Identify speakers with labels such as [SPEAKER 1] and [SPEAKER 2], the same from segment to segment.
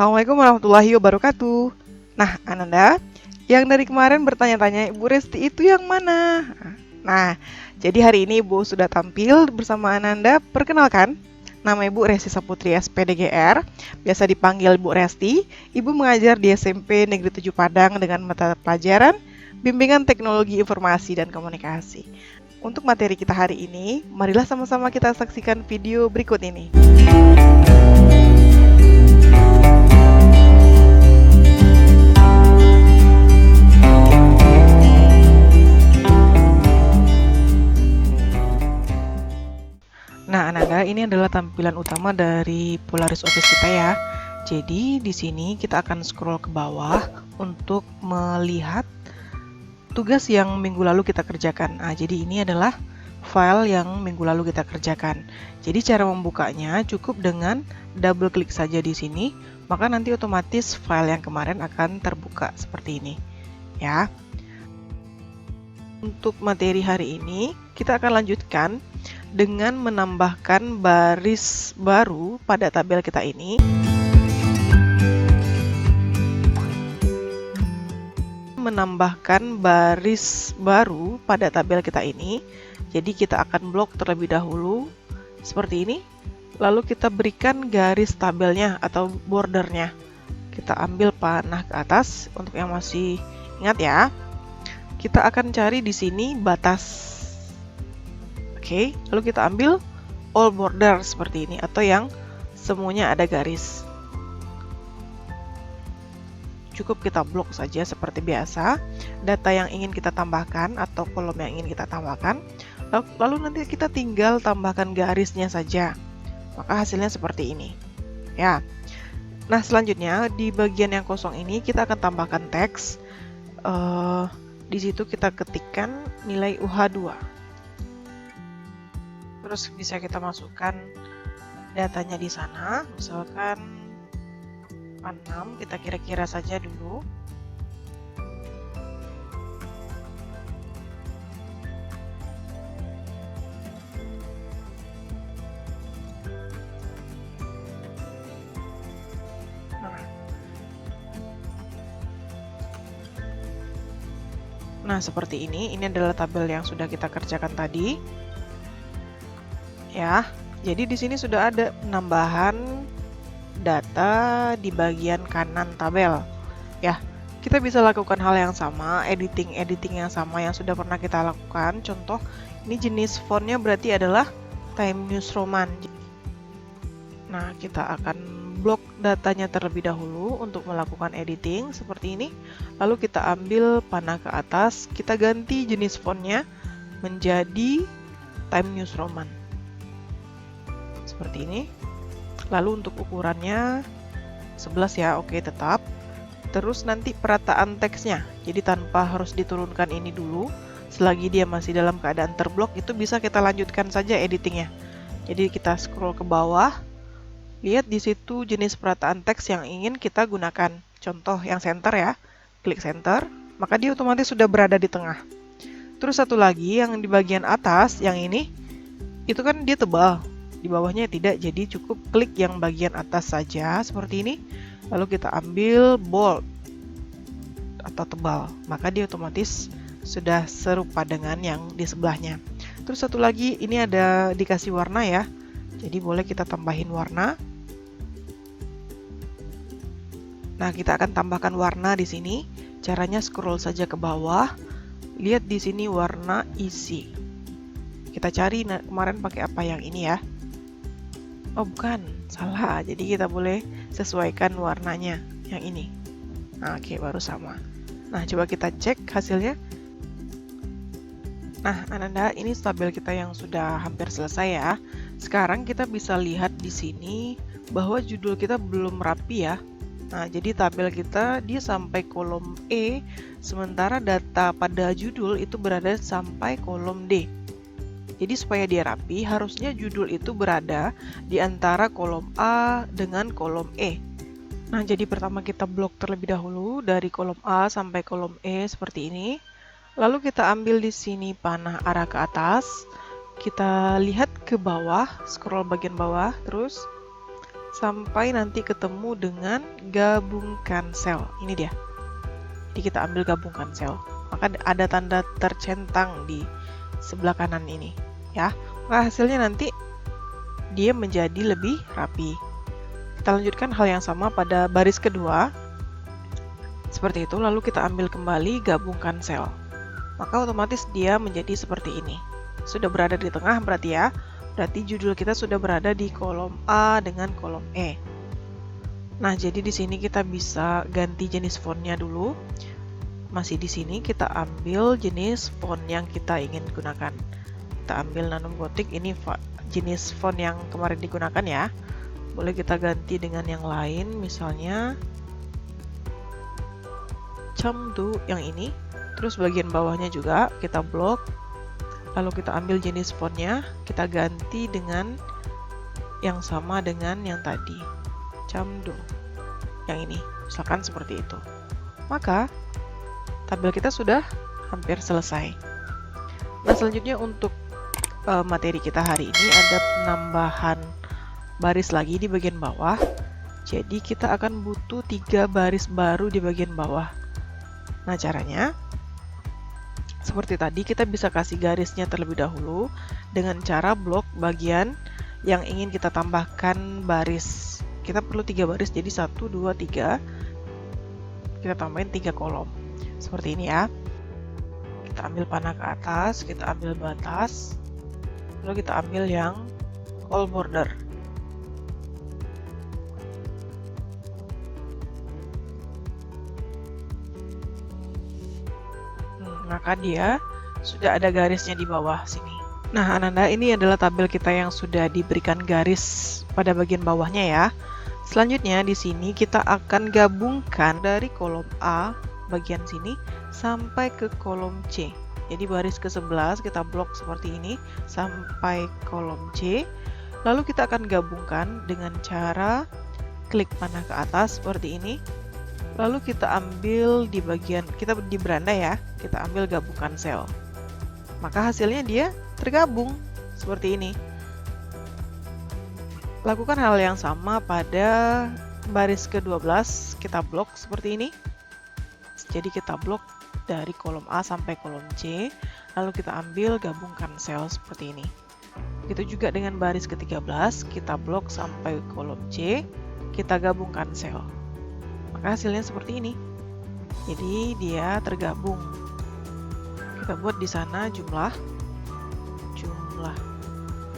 [SPEAKER 1] Assalamualaikum warahmatullahi wabarakatuh. Nah, Ananda, yang dari kemarin bertanya-tanya, Ibu Resti itu yang mana? Nah, jadi hari ini Ibu sudah tampil bersama Ananda. Perkenalkan, nama Ibu Resti Saputri SPDGR, biasa dipanggil Bu Resti. Ibu mengajar di SMP Negeri 7 Padang dengan mata pelajaran Bimbingan Teknologi Informasi dan Komunikasi. Untuk materi kita hari ini, marilah sama-sama kita saksikan video berikut ini. Nah, Ananda, ini adalah tampilan utama dari Polaris Office kita ya. Jadi, di sini kita akan scroll ke bawah untuk melihat tugas yang minggu lalu kita kerjakan. Nah, jadi ini adalah file yang minggu lalu kita kerjakan. Jadi, cara membukanya cukup dengan double klik saja di sini, maka nanti otomatis file yang kemarin akan terbuka seperti ini. Ya. Untuk materi hari ini, kita akan lanjutkan dengan menambahkan baris baru pada tabel kita ini. Jadi kita akan blok terlebih dahulu seperti ini. Lalu kita berikan garis tabelnya atau bordernya. Kita ambil panah ke atas untuk yang masih ingat ya. Kita akan cari di sini batas. Oke, lalu kita ambil all border seperti ini atau yang semuanya ada garis. Cukup kita blok saja seperti biasa data yang ingin kita tambahkan atau kolom yang ingin kita tambahkan. Lalu nanti kita tinggal tambahkan garisnya saja. Maka hasilnya seperti ini. Ya. Nah, selanjutnya di bagian yang kosong ini kita akan tambahkan teks. Di situ kita ketikkan nilai UH2. Terus bisa kita masukkan datanya di sana, misalkan 6, kita kira-kira saja dulu. Nah, seperti ini adalah tabel yang sudah kita kerjakan tadi. Ya, jadi di sini sudah ada penambahan data di bagian kanan tabel. Ya, kita bisa lakukan hal yang sama, editing yang sama yang sudah pernah kita lakukan. Contoh, ini jenis fontnya berarti adalah Times New Roman. Nah, kita akan blok datanya terlebih dahulu untuk melakukan editing seperti ini. Lalu kita ambil panah ke atas, kita ganti jenis fontnya menjadi Times New Roman. Seperti ini. Lalu untuk ukurannya 11 ya, oke tetap. Terus nanti perataan teksnya, jadi tanpa harus diturunkan ini dulu. Selagi dia masih dalam keadaan terblok, itu bisa kita lanjutkan saja editingnya. Jadi kita scroll ke bawah, lihat di situ jenis perataan teks yang ingin kita gunakan. Contoh yang center ya, klik center, maka dia otomatis sudah berada di tengah. Terus satu lagi yang di bagian atas, yang ini, itu kan dia tebal. Di bawahnya tidak, jadi cukup klik yang bagian atas saja seperti ini. Lalu kita ambil bold atau tebal, maka dia otomatis sudah serupa dengan yang di sebelahnya. Terus satu lagi, ini ada dikasih warna ya, jadi boleh kita tambahin warna. Nah, kita akan tambahkan warna di sini. Caranya scroll saja ke bawah, lihat di sini warna isi. Kita cari kemarin pakai apa yang ini ya. Oh bukan, salah. Jadi kita boleh sesuaikan warnanya yang ini. Nah, oke, baru sama. Nah, coba kita cek hasilnya. Nah, Ananda, ini tabel kita yang sudah hampir selesai ya. Sekarang kita bisa lihat di sini bahwa judul kita belum rapi ya. Nah, jadi tabel kita dia sampai kolom E, sementara data pada judul itu berada sampai kolom D. Jadi supaya dia rapi, harusnya judul itu berada di antara kolom A dengan kolom E. Nah, jadi pertama kita blok terlebih dahulu dari kolom A sampai kolom E seperti ini. Lalu kita ambil di sini panah arah ke atas. Kita lihat ke bawah, scroll bagian bawah terus. sampai nanti ketemu dengan gabungkan sel. Ini dia. Jadi kita ambil gabungkan sel. Maka ada tanda tercentang di sebelah kanan ini, ya. Maka hasilnya nanti dia menjadi lebih rapi. Kita lanjutkan hal yang sama pada baris kedua. Seperti itu, lalu kita ambil kembali gabungkan sel. Maka otomatis dia menjadi seperti ini. Sudah berada di tengah berarti ya. Berarti judul kita sudah berada di kolom A dengan kolom E. Nah, jadi di sini kita bisa ganti jenis fontnya dulu. Masih di sini kita ambil jenis font yang kita ingin gunakan. Kita ambil Nanum Gotik, ini jenis font yang kemarin digunakan ya. Boleh kita ganti dengan yang lain, misalnya Chengdu yang ini. Terus bagian bawahnya juga kita blok. Lalu kita ambil jenis fontnya, kita ganti dengan yang sama dengan yang tadi, Chengdu yang ini, misalkan seperti itu. Maka tabel kita sudah hampir selesai. Nah, selanjutnya untuk materi kita hari ini ada penambahan baris lagi di bagian bawah. Jadi kita akan butuh 3 baris baru di bagian bawah. Nah, caranya seperti tadi, kita bisa kasih garisnya terlebih dahulu dengan cara blok bagian yang ingin kita tambahkan baris. Kita perlu 3 baris, jadi 1, 2, 3. Kita tambahin 3 kolom. Seperti ini ya. Kita ambil panah ke atas, kita ambil batas, lalu kita ambil yang all border. Maka dia sudah ada garisnya di bawah sini. Nah, Ananda, ini adalah tabel kita yang sudah diberikan garis pada bagian bawahnya ya. Selanjutnya di sini kita akan gabungkan dari kolom A bagian sini sampai ke kolom C. Jadi baris ke-11 kita blok seperti ini sampai kolom C. Lalu kita akan gabungkan dengan cara klik panah ke atas seperti ini. Lalu kita ambil di bagian, kita di beranda ya, kita ambil gabungkan sel. Maka hasilnya dia tergabung seperti ini. Lakukan hal yang sama pada baris ke-12, kita blok seperti ini. Jadi kita blok dari kolom A sampai kolom C, lalu kita ambil gabungkan sel seperti ini. Begitu juga dengan baris ke-13, kita blok sampai kolom C, kita gabungkan sel. Maka hasilnya seperti ini. Jadi dia tergabung. Kita buat di sana jumlah.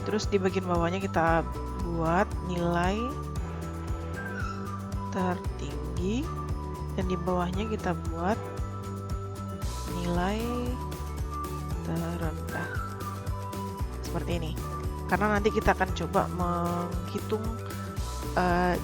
[SPEAKER 1] Terus di bagian bawahnya kita buat nilai tertinggi dan di bawahnya kita buat nilai terendah. Seperti ini. Karena nanti kita akan coba menghitung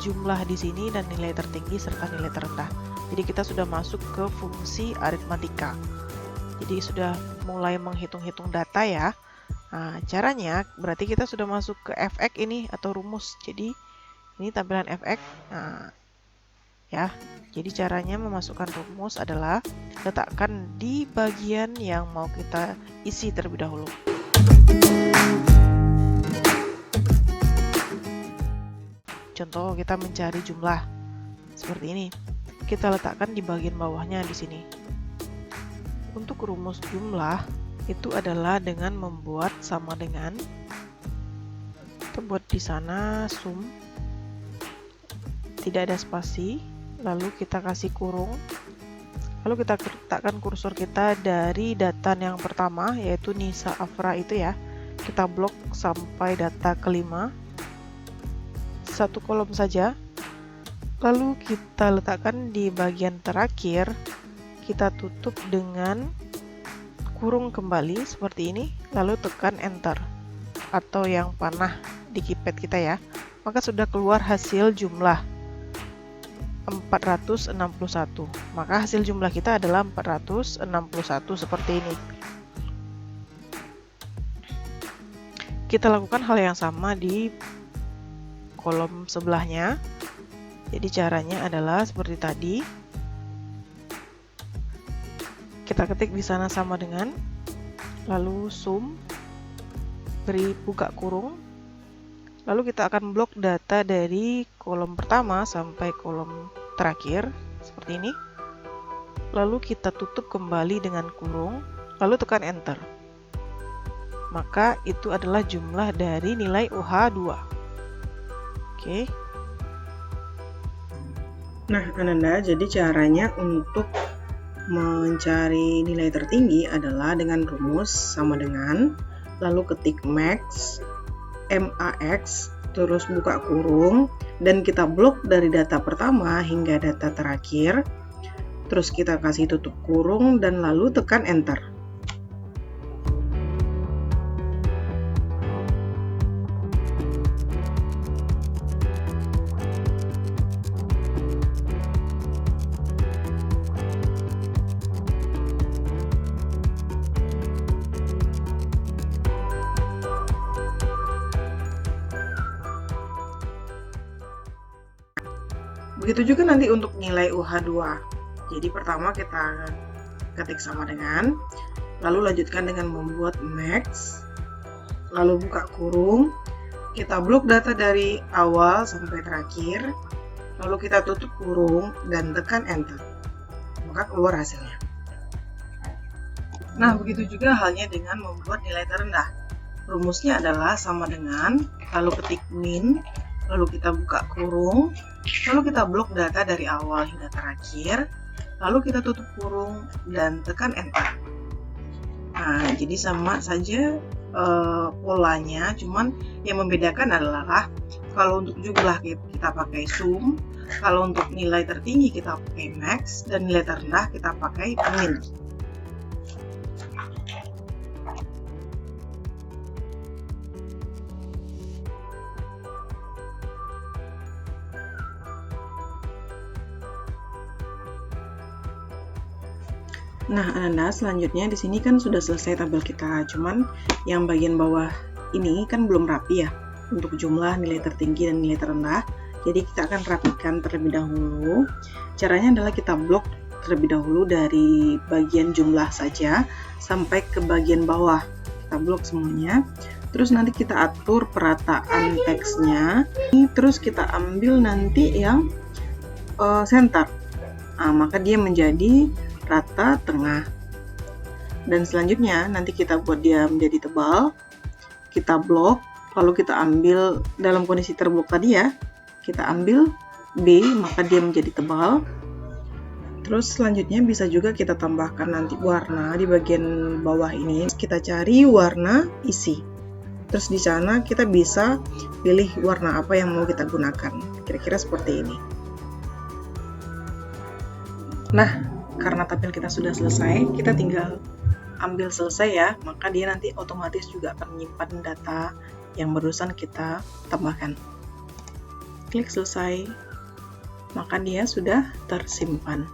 [SPEAKER 1] jumlah di sini dan nilai tertinggi serta nilai terendah. Jadi kita sudah masuk ke fungsi aritmatika. Jadi sudah mulai menghitung-hitung data ya. Nah, caranya berarti kita sudah masuk ke fx ini atau rumus. Jadi ini tampilan fx. Nah, ya. Jadi caranya memasukkan rumus adalah letakkan di bagian yang mau kita isi terlebih dahulu. Contoh kita mencari jumlah seperti ini. Kita letakkan di bagian bawahnya di sini. Untuk rumus jumlah itu adalah dengan membuat sama dengan, kita buat di sana sum, tidak ada spasi, lalu kita kasih kurung, lalu kita letakkan kursor kita dari data yang pertama yaitu Nisa Afra itu ya, kita blok sampai data kelima, satu kolom saja. Lalu kita letakkan di bagian terakhir, kita tutup dengan kurung kembali seperti ini, lalu tekan enter atau yang panah di keypad kita ya. Maka sudah keluar hasil jumlah 461. Maka hasil jumlah kita adalah 461 seperti ini. Kita lakukan hal yang sama di kolom sebelahnya. Jadi caranya adalah seperti tadi. Kita ketik di sana sama dengan, lalu sum, beri buka kurung, Lalu kita akan blok data dari kolom pertama sampai kolom terakhir, seperti ini. Lalu kita tutup kembali dengan kurung, lalu tekan Enter. Maka itu adalah jumlah dari nilai OH2. Oke.
[SPEAKER 2] Nah, Ananda, jadi caranya untuk mencari nilai tertinggi adalah dengan rumus sama dengan, lalu ketik max, max, terus buka kurung, dan kita blok dari data pertama hingga data terakhir, terus kita kasih tutup kurung, dan lalu tekan enter. Begitu juga nanti untuk nilai OH2. Jadi pertama kita ketik sama dengan, lalu lanjutkan dengan membuat max, lalu buka kurung, kita blok data dari awal sampai terakhir, lalu kita tutup kurung dan tekan enter. Maka keluar hasilnya. Nah, begitu juga halnya dengan membuat nilai terendah. Rumusnya adalah sama dengan, lalu ketik min, lalu kita buka kurung, lalu kita blok data dari awal hingga terakhir, lalu kita tutup kurung dan tekan enter. Nah, jadi sama saja polanya, cuman yang membedakan adalah kalau untuk jumlah kita pakai sum, kalau untuk nilai tertinggi kita pakai max, dan nilai terendah kita pakai min. Nah, Ananda, selanjutnya di sini kan sudah selesai tabel kita, cuman yang bagian bawah ini kan belum rapi ya, untuk jumlah, nilai tertinggi, dan nilai terendah. Jadi kita akan rapikan terlebih dahulu. Caranya adalah kita blok terlebih dahulu dari bagian jumlah saja sampai ke bagian bawah. Kita blok semuanya. Terus nanti kita atur perataan teksnya. Terus kita ambil nanti yang center. Nah, maka dia menjadi rata tengah. Dan selanjutnya nanti kita buat dia menjadi tebal, kita blok, lalu kita ambil dalam kondisi terblok tadi ya, kita ambil B, maka dia menjadi tebal. Terus selanjutnya bisa juga kita tambahkan nanti warna di bagian bawah ini. Kita cari warna isi. Terus di sana kita bisa pilih warna apa yang mau kita gunakan. Kira-kira seperti ini. Nah, karena tabel kita sudah selesai, kita tinggal ambil selesai ya, maka dia nanti otomatis juga akan menyimpan data yang barusan kita tambahkan. Klik selesai, maka dia sudah tersimpan.